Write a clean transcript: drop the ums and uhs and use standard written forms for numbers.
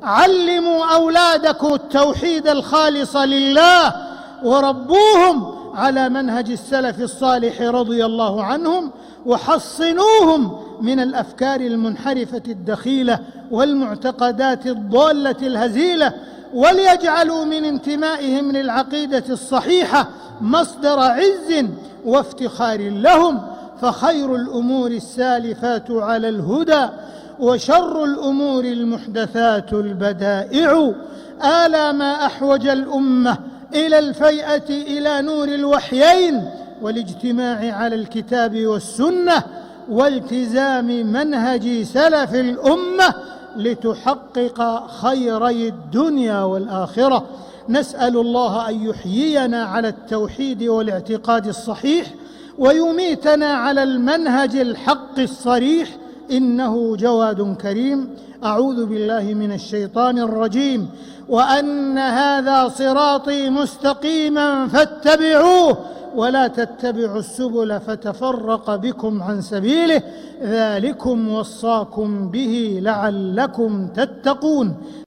علموا أولادكم التوحيد الخالص لله، وربوهم على منهج السلف الصالح رضي الله عنهم، وحصنوهم من الأفكار المنحرفة الدخيلة والمعتقدات الضالة الهزيلة، وليجعلوا من انتمائهم للعقيدة الصحيحة مصدر عز وافتخار لهم. فخير الأمور السالفات على الهدى، وشر الأمور المحدثات البدائع. ألا ما أحوج الأمة إلى الفيئة إلى نور الوحيين والاجتماع على الكتاب والسنة والتزام منهج سلف الأمة لتحقق خيري الدنيا والآخرة. نسأل الله أن يحيينا على التوحيد والاعتقاد الصحيح، ويميتنا على المنهج الحق الصريح، إنه جواد كريم. أعوذ بالله من الشيطان الرجيم. وأن هذا صراطي مستقيما فاتبعوه ولا تتبعوا السبل فتفرق بكم عن سبيله، ذلكم وصاكم به لعلكم تتقون.